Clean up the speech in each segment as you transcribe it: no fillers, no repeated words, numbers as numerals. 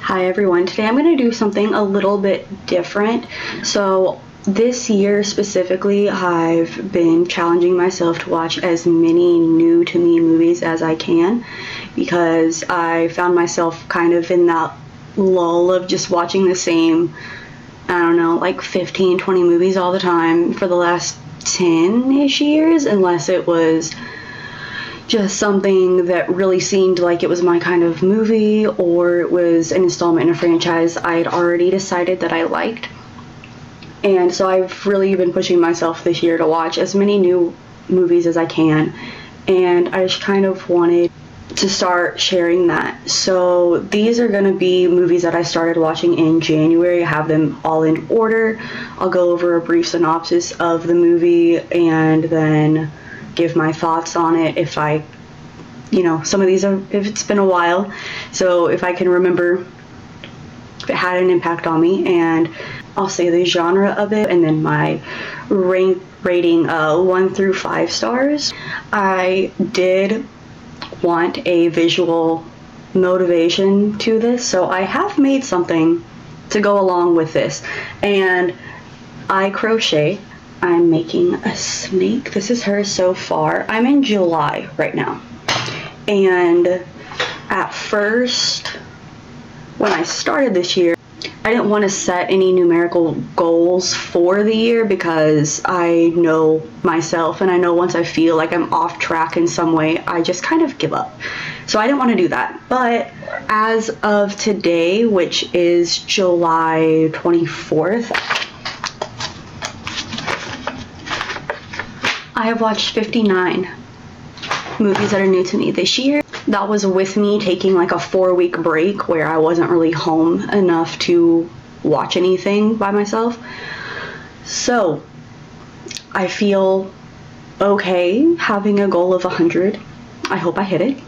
Hi everyone, today I'm going to do something a little bit different. So this year specifically, I've been challenging myself to watch as many new to me movies as I can, because I found myself kind of in that lull of just watching the same, I don't know, like 15, 20 movies all the time for the last 10-ish years, unless it was just something that really seemed like it was my kind of movie, or it was an installment in a franchise I had already decided that I liked. And so I've really been pushing myself this year to watch as many new movies as I can, and I just kind of wanted to start sharing that. So these are going to be movies that I started watching in January. I have them all in order. I'll go over a brief synopsis of the movie and then give my thoughts on it if I, some of these are, if it's been a while, so if I can remember if it had an impact on me, and I'll say the genre of it, and then my rating 1 through 5 stars. I did want a visual motivation to this, so I have made something to go along with this, and I crochet. I'm making a snake. This is her so far. I'm in July right now. And at first, when I started this year, I didn't want to set any numerical goals for the year, because I know myself and I know once I feel like I'm off track in some way, I just kind of give up. So I didn't want to do that. But as of today, which is July 24th, I have watched 59 movies that are new to me this year. That was with me taking like a 4-week break where I wasn't really home enough to watch anything by myself. So I feel okay having a goal of 100. I hope I hit it.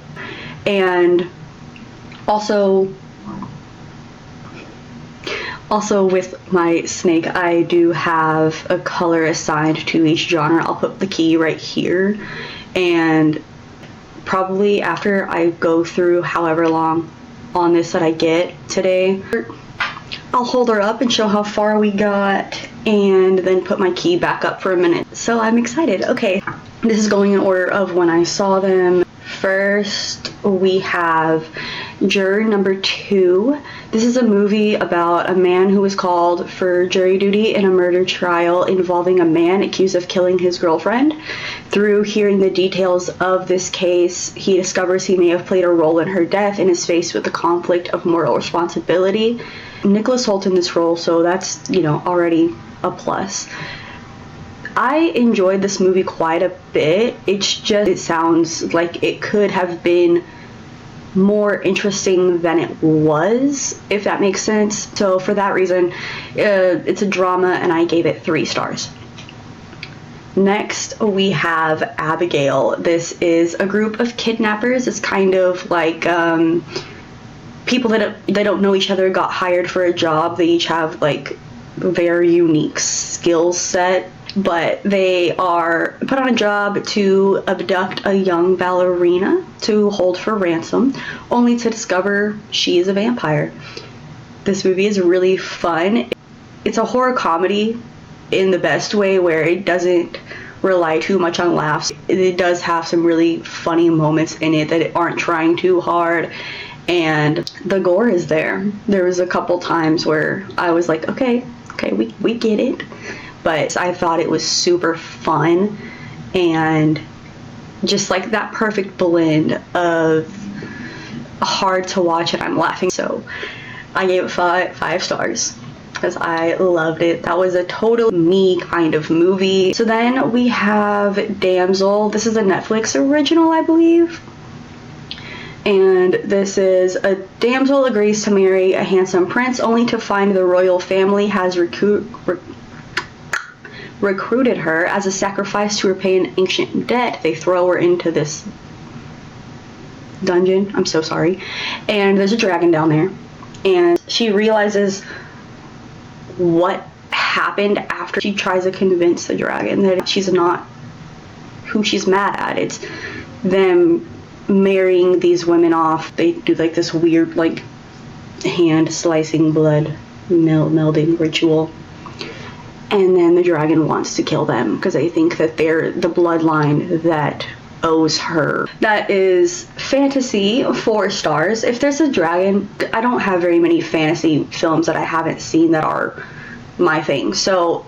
And also with my snake, I do have a color assigned to each genre. I'll put the key right here, and probably after I go through however long on this that I get today, I'll hold her up and show how far we got, and then put my key back up for a minute. So I'm excited. Okay, this is going in order of when I saw them. First, we have Juror Number 2. This is a movie about a man who was called for jury duty in a murder trial involving a man accused of killing his girlfriend. Through hearing the details of this case, he discovers he may have played a role in her death and is faced with the conflict of moral responsibility. Nicholas Hoult in this role, so that's, already a plus. I enjoyed this movie quite a bit. It sounds like it could have been more interesting than it was, if that makes sense. So for that reason, it's a drama, and I gave it 3 stars. Next, we have Abigail. This is a group of kidnappers. It's kind of like people that they don't know each other got hired for a job. They each have like very unique skill set, but they are put on a job to abduct a young ballerina to hold for ransom, only to discover she is a vampire. This movie is really fun. It's a horror comedy in the best way, where it doesn't rely too much on laughs. It does have some really funny moments in it that aren't trying too hard, and the gore is there. There was a couple times where I was like, okay, we get it. But I thought it was super fun, and just like that perfect blend of hard to watch and I'm laughing. So I gave it 5 stars because I loved it. That was a total me kind of movie. So then we have Damsel. This is a Netflix original, I believe. And this is a damsel agrees to marry a handsome prince, only to find the royal family has recruited her as a sacrifice to repay an ancient debt. They throw her into this dungeon. I'm so sorry. And there's a dragon down there. And she realizes what happened after she tries to convince the dragon that she's not who she's mad at. It's them marrying these women off. They do like this weird like hand slicing blood melding ritual. And then the dragon wants to kill them because they think that they're the bloodline that owes her. That is fantasy, 4 stars. If there's a dragon, I don't have very many fantasy films that I haven't seen that are my thing. So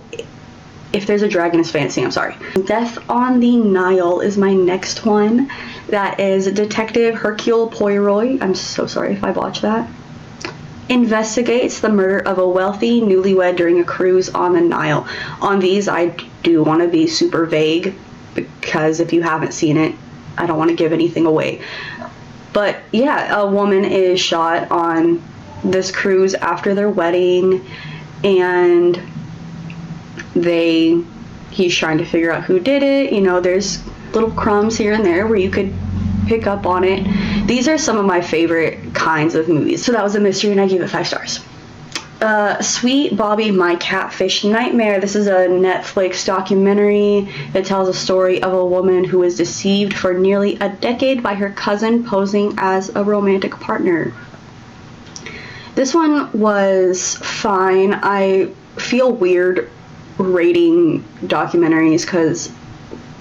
if there's a dragon it's fantasy, I'm sorry. Death on the Nile is my next one. That is Detective Hercule Poirot. I'm so sorry if I botched that. Investigates the murder of a wealthy newlywed during a cruise on the Nile. On these, I do want to be super vague because if you haven't seen it, I don't want to give anything away. But yeah, a woman is shot on this cruise after their wedding, and he's trying to figure out who did it. You know, there's little crumbs here and there where you could pick up on it. These are some of my favorite kinds of movies. So that was a mystery and I gave it 5 stars. Sweet Bobby, My Catfish Nightmare. This is a Netflix documentary that tells a story of a woman who was deceived for nearly a decade by her cousin posing as a romantic partner. This one was fine. I feel weird rating documentaries because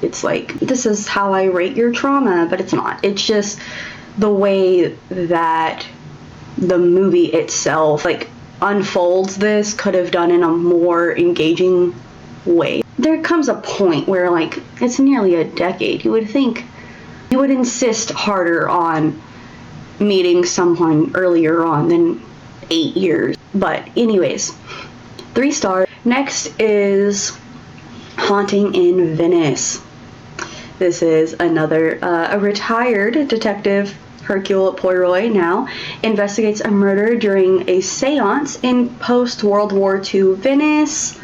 it's like, this is how I rate your trauma, but it's not. It's just the way that the movie itself like unfolds this could have done in a more engaging way. There comes a point where like it's nearly a decade. You would think you would insist harder on meeting someone earlier on than 8 years. But anyways, 3 stars. Next is Haunting in Venice. This is another a retired detective, Hercule Poirot now, investigates a murder during a seance in post-World War II Venice.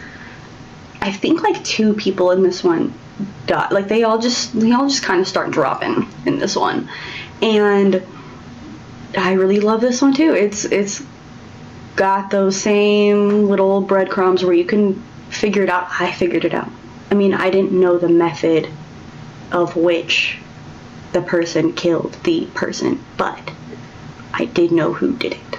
I think like 2 people in this one died. Like they all just kind of start dropping in this one. And I really love this one too. It's got those same little breadcrumbs where you can figure it out. I figured it out. I mean, I didn't know the method of which the person killed the person, but I did know who did it.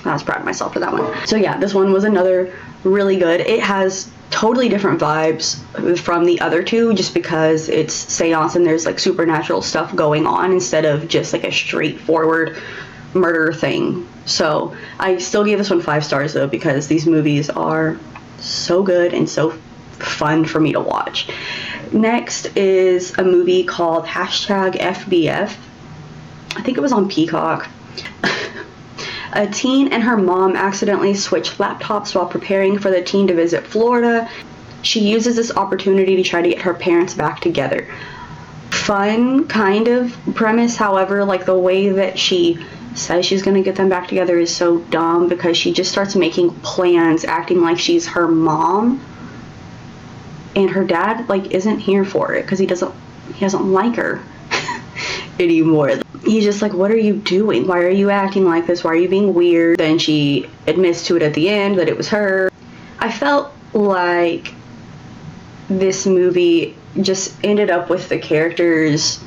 I was proud of myself for that one. So yeah, this one was another really good. It has totally different vibes from the other 2 just because it's seance and there's like supernatural stuff going on instead of just like a straightforward murder thing. So I still gave this one 5 stars though because these movies are so good and so fun for me to watch. Next is a movie called #FBF. I think it was on Peacock. A teen and her mom accidentally switch laptops while preparing for the teen to visit Florida. She uses this opportunity to try to get her parents back together. Fun kind of premise, however, like the way that she says she's gonna get them back together is so dumb because she just starts making plans acting like she's her mom. And her dad like isn't here for it because he doesn't like her anymore. He's just like, what are you doing? Why are you acting like this? Why are you being weird? Then she admits to it at the end that it was her. I felt like this movie just ended up with the characters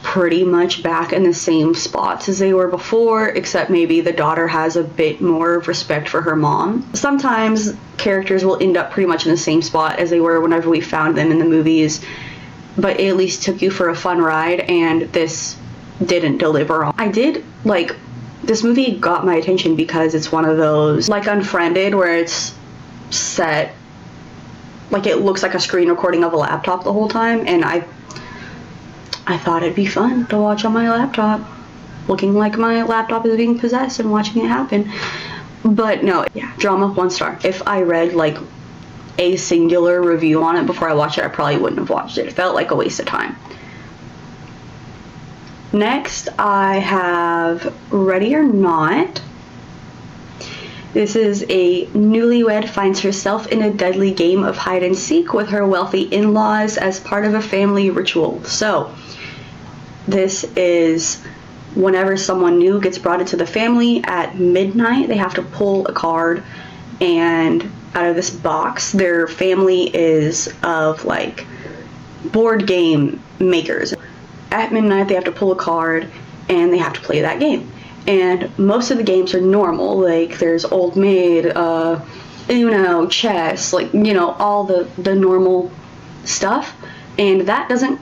pretty much back in the same spots as they were before, except maybe the daughter has a bit more of respect for her mom. Sometimes characters will end up pretty much in the same spot as they were whenever we found them in the movies, but it at least took you for a fun ride, and this didn't deliver on. I did like, this movie got my attention because it's one of those like Unfriended where it's set like it looks like a screen recording of a laptop the whole time, and I thought it'd be fun to watch on my laptop, looking like my laptop is being possessed and watching it happen. But no, yeah, drama, 1 star. If I read like a singular review on it before I watched it, I probably wouldn't have watched it. It felt like a waste of time. Next, I have Ready or Not. This is a newlywed finds herself in a deadly game of hide and seek with her wealthy in-laws as part of a family ritual. So, this is whenever someone new gets brought into the family at midnight, they have to pull a card, and out of this box, their family is of like board game makers. At midnight, they have to pull a card and they have to play that game. And most of the games are normal, like there's Old Maid, Uno, chess, like, you know, all the normal stuff. And that doesn't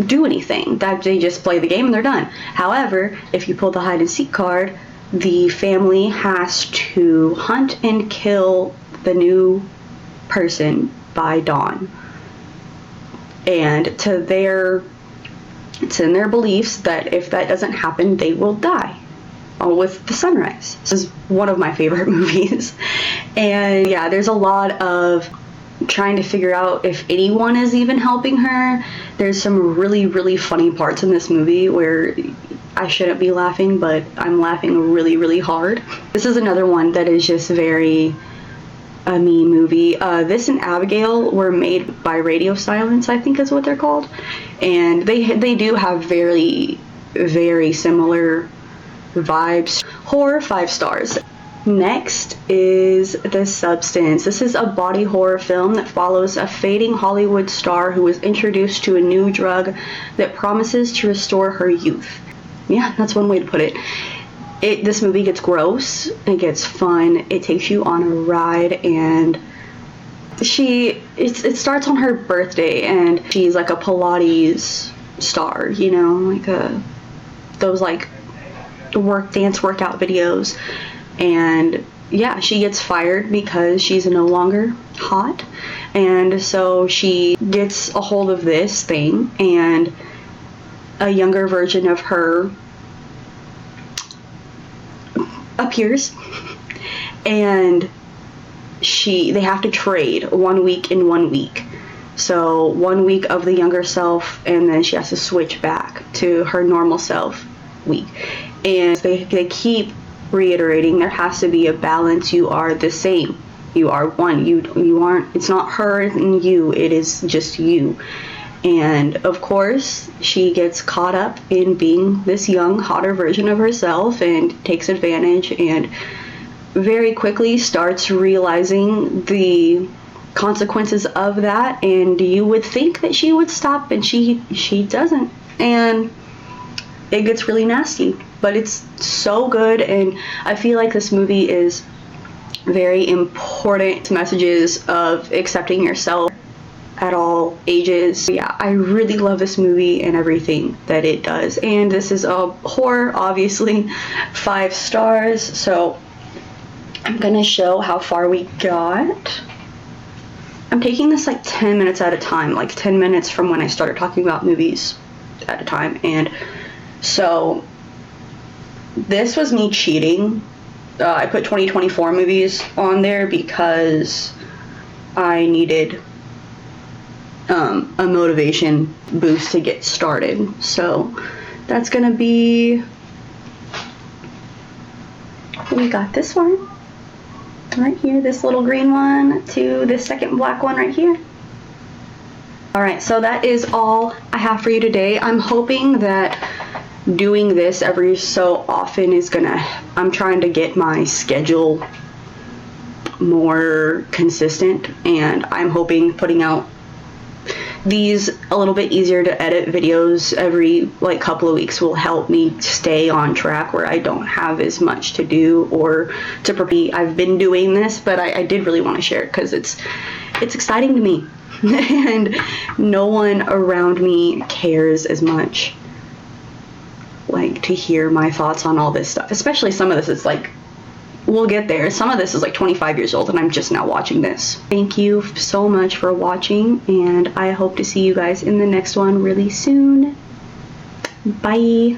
do anything. That they just play the game and they're done. However, if you pull the hide and seek card, the family has to hunt and kill the new person by dawn. And it's in their beliefs that if that doesn't happen, they will die with the sunrise. This is one of my favorite movies. And yeah, there's a lot of trying to figure out if anyone is even helping her. There's some really, really funny parts in this movie where I shouldn't be laughing, but I'm laughing really, really hard. This is another one that is just very a me movie. This and Abigail were made by Radio Silence, I think is what they're called, and they do have very, very similar vibes. Horror, 5 stars. Next is The Substance. This is a body horror film that follows a fading Hollywood star who is introduced to a new drug that promises to restore her youth. Yeah, that's one way to put it. This movie gets gross, it gets fun, it takes you on a ride, and it starts on her birthday, and she's like a Pilates star, you know, like those like dance workout videos, and yeah, she gets fired because she's no longer hot, and so she gets a hold of this thing, and a younger version of her appears, and they have to trade 1 week in 1 week. So 1 week of the younger self, and then she has to switch back to her normal self week. And they keep reiterating there has to be a balance. You are the same. You are one. You aren't. It's not her and you. It is just you. And of course, she gets caught up in being this young, hotter version of herself and takes advantage, and very quickly starts realizing the consequences of that. And you would think that she would stop, and she doesn't. And it gets really nasty, but it's so good. And I feel like this movie is very important messages of accepting yourself at all ages. Yeah, I really love this movie and everything that it does. And this is a horror, obviously, 5 stars. So I'm gonna show how far we got. I'm taking this like 10 minutes at a time, like 10 minutes from when I started talking about movies at a time. And so this was me cheating. I put 2024 movies on there because I needed a motivation boost to get started. So that's gonna be, we got this one right here, this little green one, to this second black one right here. Alright, so that is all I have for you today. I'm hoping that doing this every so often is I'm trying to get my schedule more consistent, and I'm hoping putting out these a little bit easier to edit videos every like couple of weeks will help me stay on track where I don't have as much to do or to prepare. I've been doing this, but I did really want to share it because it's exciting to me and no one around me cares as much like to hear my thoughts on all this stuff, especially some of this is like, we'll get there. Some of this is like 25 years old and I'm just now watching this. Thank you so much for watching, and I hope to see you guys in the next one really soon. Bye.